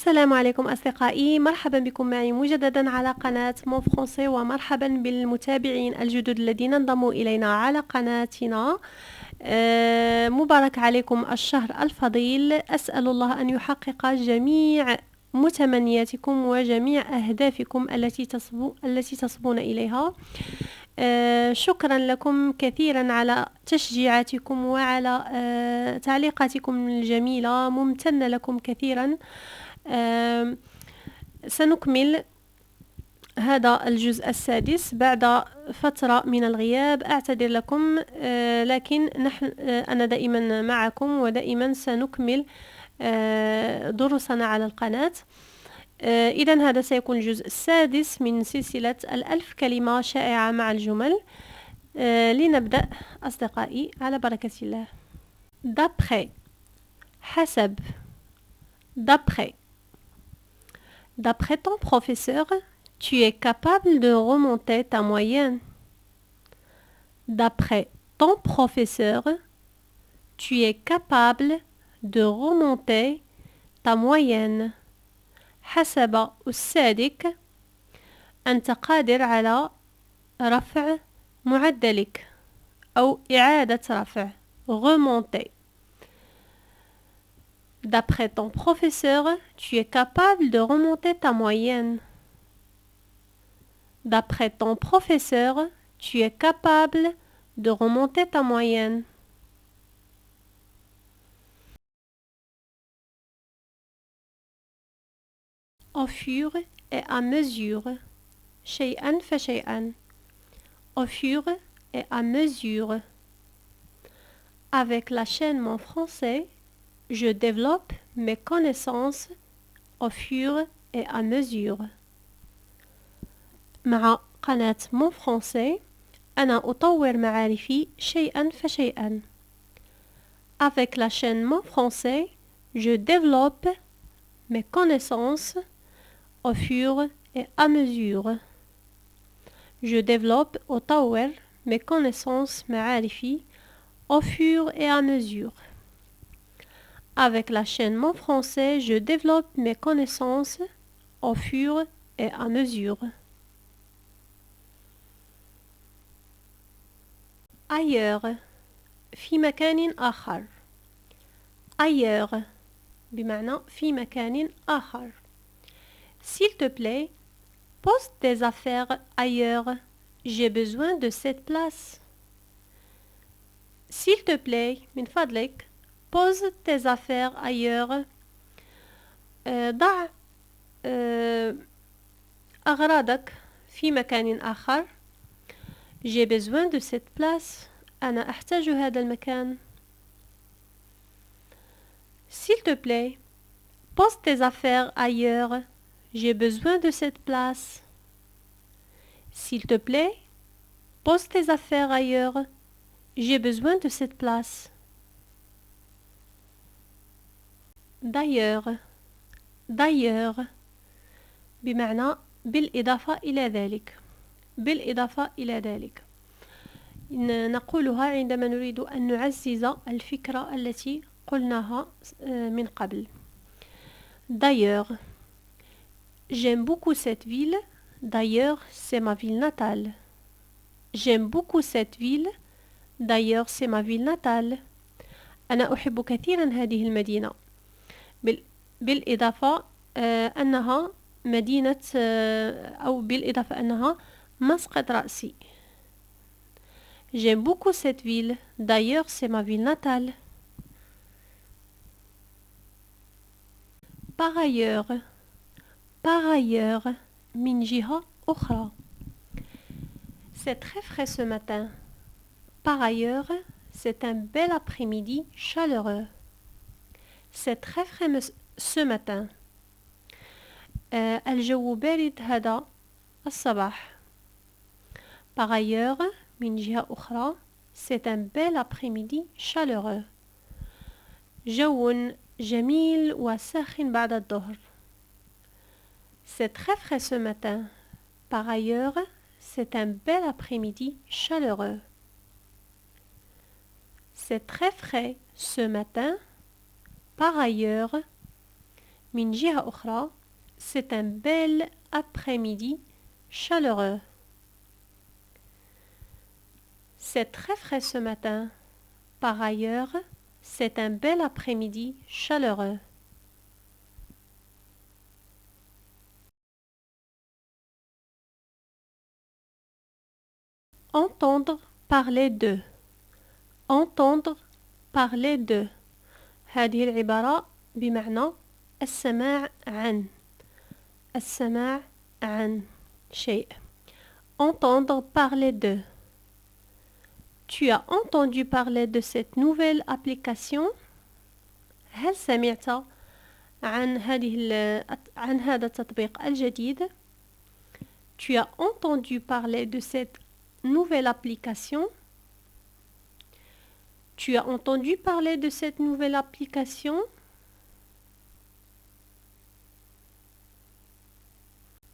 السلام عليكم أصدقائي، مرحبا بكم معي مجددا على قناة مون فرونسي، ومرحبا بالمتابعين الجدد الذين انضموا إلينا على قناتنا. مبارك عليكم الشهر الفضيل. أسأل الله أن يحقق جميع متمنياتكم وجميع أهدافكم التي تصبون إليها. شكرا لكم كثيرا على تشجيعاتكم وعلى تعليقاتكم الجميلة، ممتنة لكم كثيرا. سنكمل هذا الجزء السادس بعد فترة من الغياب، أعتذر لكم، لكن أنا دائما معكم ودائما سنكمل دروسنا على القناة. إذن هذا سيكون الجزء السادس من سلسلة الألف كلمة شائعة مع الجمل. لنبدأ أصدقائي على بركة الله. d'après حسب. d'après ton professeur, tu es capable de remonter ta moyenne. D'après ton professeur, tu es capable de remonter ta moyenne. حسب أستاذك أنت قادر على رفع معدلك أو إعادة رفع remonter. D'après ton professeur, tu es capable de remonter ta moyenne. D'après ton professeur, tu es capable de remonter ta moyenne. Au fur et à mesure. شيئا فشيئا. Au fur et à mesure. Avec la chaîne Mon Français, je développe mes connaissances au fur et à mesure. مع قناة Mon Français أنا أطور معارفي شيئا فشيئا. Avec la chaîne Mon Français, je développe mes connaissances au fur et à mesure. Je développe أطور mes connaissances معارفي au fur et à mesure. Avec la chaîne Mon Français, je développe mes connaissances au fur et à mesure. Ailleurs. في مكان آخر. Ailleurs. بمعنى في مكان آخر. S'il te plaît, pose tes affaires ailleurs. J'ai besoin de cette place. S'il te plaît, من فضلك, pose tes affaires ailleurs. ضع أغراضك في مكان آخر. J'ai besoin de cette place. أنا أحتاج هذا المكان. S'il te plaît, pose tes affaires ailleurs. J'ai besoin de cette place. S'il te plaît, pose tes affaires ailleurs. J'ai besoin de cette place. D'ailleurs. D'ailleurs. بمعنى بالإضافة إلى ذلك. بالإضافة إلى ذلك. نقولها عندما نريد أن نعزز الفكرة التي قلناها من قبل. D'ailleurs. J'aime beaucoup cette ville. D'ailleurs, c'est ma ville natale. J'aime beaucoup cette ville. D'ailleurs, c'est ma ville natale. أنا أحب كثيرا هذه المدينة. بالإضافة أنها مدينة أو بالإضافة أنها مسقط رأسي. J'aime beaucoup cette ville. D'ailleurs, c'est ma ville natale. Par ailleurs. Par ailleurs. من جهة أخرى. C'est très frais ce matin. Par ailleurs, c'est un bel après-midi chaleureux. C'est très frais ce matin. الجو بارد هذا الصباح. Par ailleurs, من جهة أخرى, c'est un bel après-midi chaleureux. جو جميل وساخن بعد الظهر. C'est très frais ce matin. Par ailleurs, c'est un bel après-midi chaleureux. C'est très frais ce matin. Par ailleurs, من جهة أخرى c'est un bel après-midi chaleureux. C'est très frais ce matin. Par ailleurs, c'est un bel après-midi chaleureux. Entendre parler de. Entendre parler de. هذه العبارة بمعنى السماع عن. السماع عن شيء. Entendre parler de. Tu as entendu parler de cette nouvelle application? هل سمعت عن هذا التطبيق الجديد؟ Tu as entendu parler de cette nouvelle application? Tu as entendu parler de cette nouvelle application?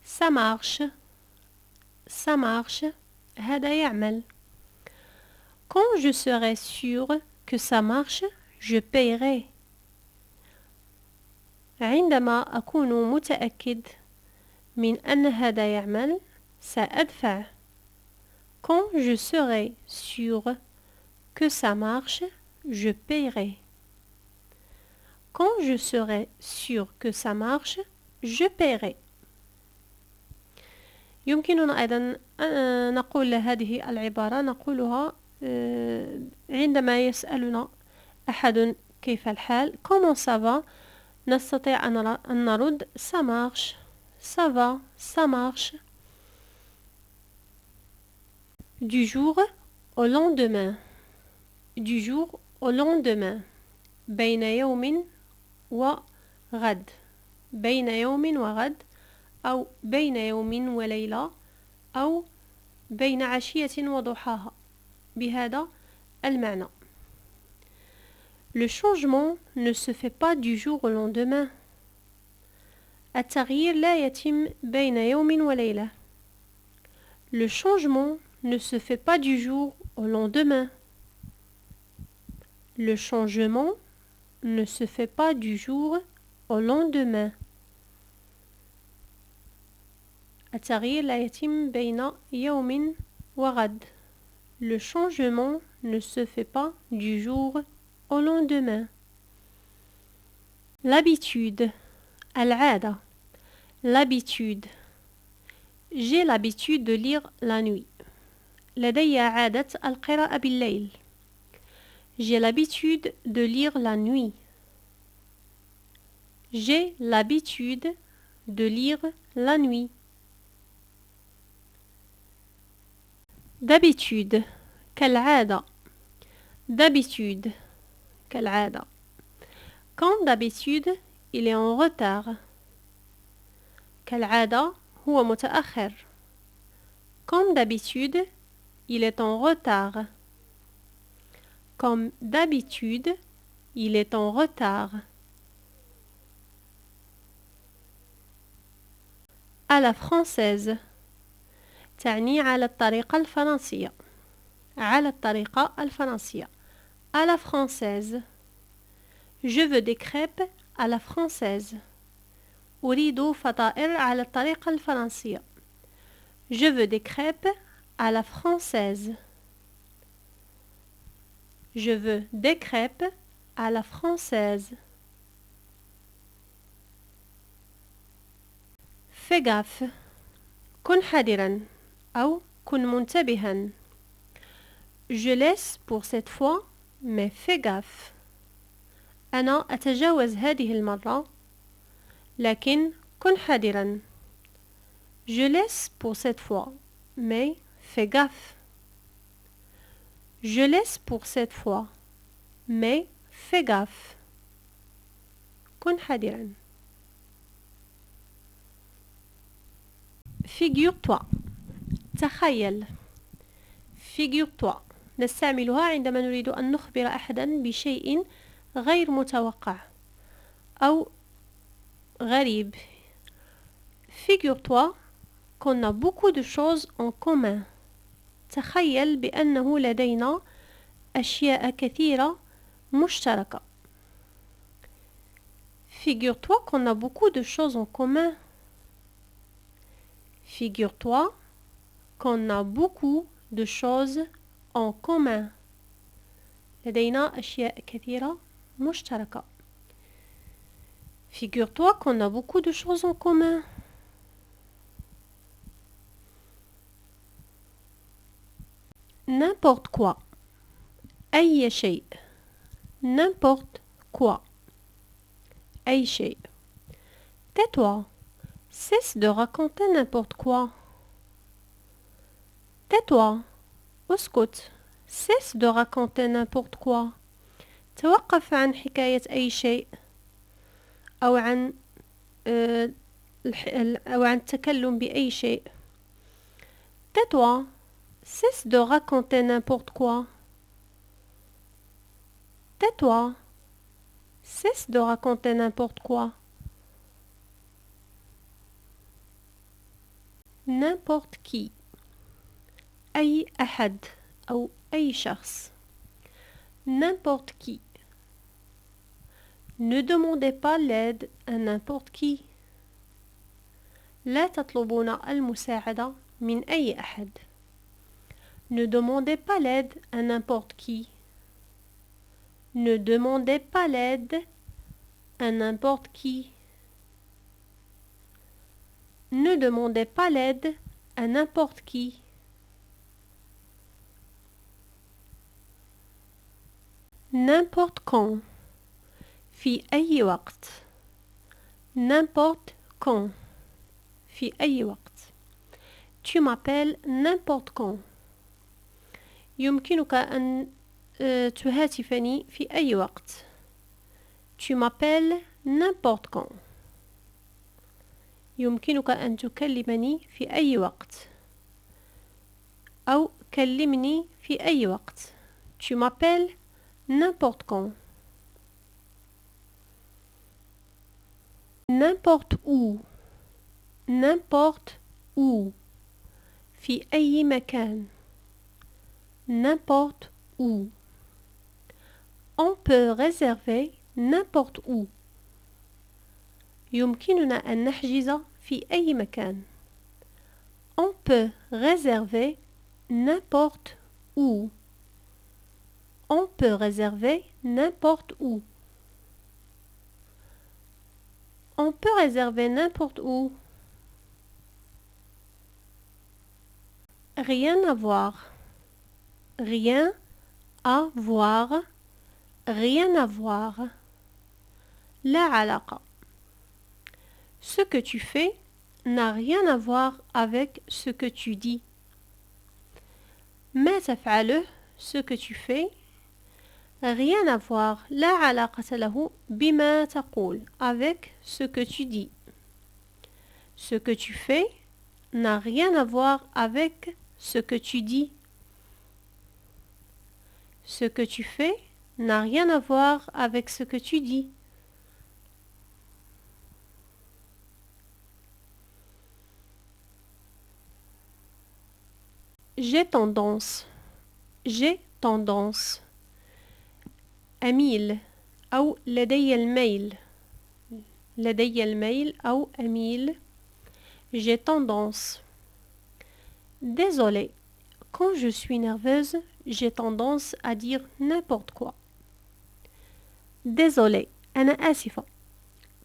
Ça marche. Ça marche. هذا يعمل. Quand je serai sûr que ça marche, je paierai. عندما أكون متأكد من أن هذا يعمل، سأدفع. Quand je serai sûr que ça marche, je paierai. Quand je serai sûr que ça marche, je paierai. يمكننا أيضا أن نقول هذه العبارة نقولها عندما يسألنا أحد كيف الحال comment ça va نستطيع أن نرد ça marche ça va ça marche. Du jour au lendemain. Du jour au lendemain. بين يوم وغد. بين يوم وغد أو بين يوم وليلة أو بين عشية وضحاها بهذا المعنى. Le changement ne se fait pas du jour au lendemain. التغيير لا يتم بين يوم وليلة. Le changement ne se fait pas du jour au lendemain. Le changement ne se fait pas du jour au lendemain. التغيير لا يتم بين يوم وغد. Le changement ne se fait pas du jour au lendemain. L'habitude. العادة. L'habitude. J'ai l'habitude de lire la nuit. لدي عادة القراءة بالليل. J'ai l'habitude de lire la nuit. J'ai l'habitude de lire la nuit. D'habitude. كالعادة. D'habitude. كالعادة. Comme d'habitude, il est en retard. كالعادة هو متأخر. Comme d'habitude, il est en retard. Comme d'habitude, il est en retard. À la française. تعني على الطريقة الفرنسية. على الطريقة الفرنسية. À la française. Je veux des crêpes à la française. أريد فطائر على الطريقة الفرنسية. Je veux des crêpes à la française. Je veux des crêpes à la française. Fais gaffe. كن حذرا أو كن منتبها. Je laisse pour cette fois, mais fais gaffe. أنا أتجاوز هذه المرة، لكن كن حذرا. Je laisse pour cette fois, mais fais gaffe. Je laisse pour cette fois, mais fais gaffe. كن حذرا. Figure-toi. تخيل. Figure-toi. نستعملها عندما نريد أن نخبر أحدا بشيء غير متوقع أو غريب. Figure-toi qu'on a beaucoup de choses en commun. تخيل بأنه لدينا أشياء كثيرة مشتركة. Figure-toi qu'on a beaucoup de choses en commun. Figure-toi qu'on a beaucoup de choses en commun. لدينا أشياء كثيرة مشتركة. Figure-toi qu'on a beaucoup de choses en commun. N'importe quoi. أي شيء. N'importe quoi. أي شيء. Tais-toi. Cesse de raconter n'importe quoi. Tais-toi. اسكت. Cesse de raconter n'importe quoi. توقف عن حكاية أي شيء أو عن التكلم بأي شيء. Tais-toi. Cesse de raconter n'importe quoi. Tais-toi. Cesse de raconter n'importe quoi. N'importe qui. أي أحد أو أي شخص. N'importe qui. Ne demandez pas l'aide à n'importe qui. لا تطلبون المساعدة من أي أحد. Ne demandez pas l'aide à n'importe qui. Ne demandez pas l'aide à n'importe qui. Ne demandez pas l'aide à n'importe qui. N'importe quand. في أي وقت. N'importe quand. في أي وقت. Tu m'appelles n'importe quand. يمكنك أن تهاتفني في أي وقت. Tu m'appelles n'importe quand. يمكنك أن تكلمني في أي وقت. أو كلمني في أي وقت. Tu m'appelles n'importe quand. N'importe où. N'importe où. في أي مكان. N'importe où. On peut réserver n'importe où. يمكننا أن نحجز في أي مكان. On peut réserver n'importe où. On peut réserver n'importe où. On peut réserver n'importe où. Rien à voir. Rien à voir. Rien à voir. لا علاقة. Ce que tu fais n'a rien à voir avec ce que tu dis. ما تفعله, ce que tu fais, rien à voir, لا علاقة له بما تقول, avec ce que tu dis. Ce que tu fais n'a rien à voir avec ce que tu dis. Ce que tu fais n'a rien à voir avec ce que tu dis. J'ai tendance. J'ai tendance. أميل أو لدي الميل. لدي الميل أو أميل. J'ai tendance. Désolé. Quand je suis nerveuse, j'ai tendance à dire n'importe quoi. Désolé. أنا آسفة.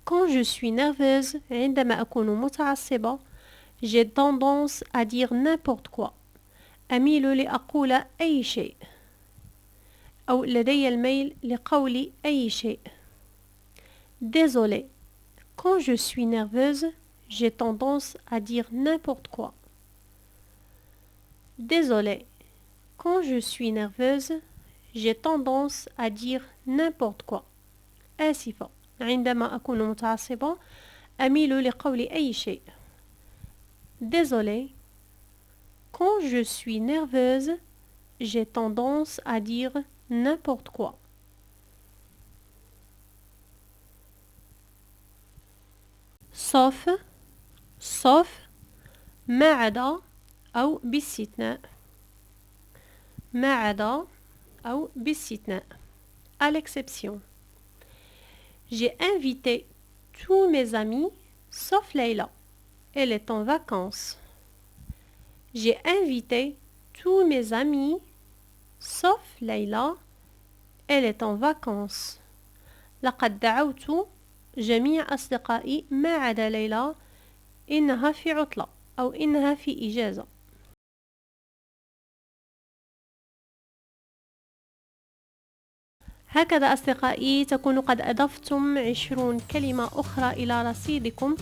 Quand je suis nerveuse, عندما أكون متعصبة, j'ai tendance à dire n'importe quoi. أميل لأقول أي شيء. أو لدي الميل لقول أي شيء. Désolé. Quand je suis nerveuse, j'ai tendance à dire n'importe quoi. Désolé. Quand je suis nerveuse, j'ai tendance à dire n'importe quoi. آسفة. عندما أكون متعصبة أميل لقول أي شيء. Désolé. Quand je suis nerveuse, j'ai tendance à dire n'importe quoi. sauf ما عدا أو باستثناء. ما عدا أو باستثناء. À l'exception. J'ai invité tous mes amis sauf Leila. Elle est en vacances. J'ai invité tous mes amis sauf Leila. Elle est en vacances. لقد دعوت جميع أصدقائي ما عدا ليلى. إنها في عطلة أو إنها في إجازة. هكذا أصدقائي تكون قد أضفتم 20 كلمة أخرى إلى رصيدكم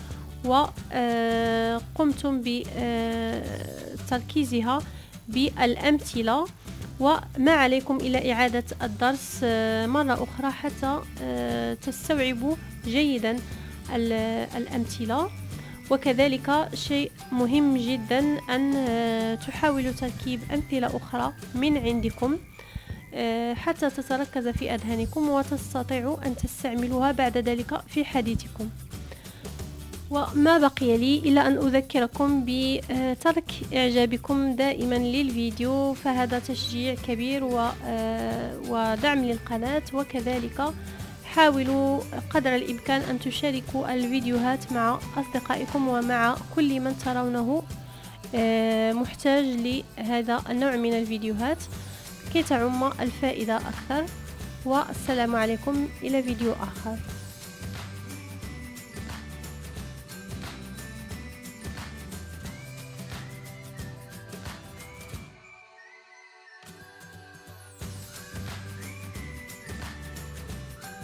وقمتم بتركيزها بالأمثلة، وما عليكم إلا إعادة الدرس مرة أخرى حتى تستوعبوا جيدا الأمثلة. وكذلك شيء مهم جدا أن تحاولوا تركيب أمثلة أخرى من عندكم حتى تتركز في أذهانكم وتستطيعوا أن تستعملوها بعد ذلك في حديثكم. وما بقي لي إلا أن أذكركم بترك إعجابكم دائما للفيديو، فهذا تشجيع كبير ودعم للقناة. وكذلك حاولوا قدر الإمكان أن تشاركوا الفيديوهات مع أصدقائكم ومع كل من ترونه محتاج لهذا النوع من الفيديوهات كي تعم الفائدة أكثر. والسلام عليكم، إلى فيديو آخر.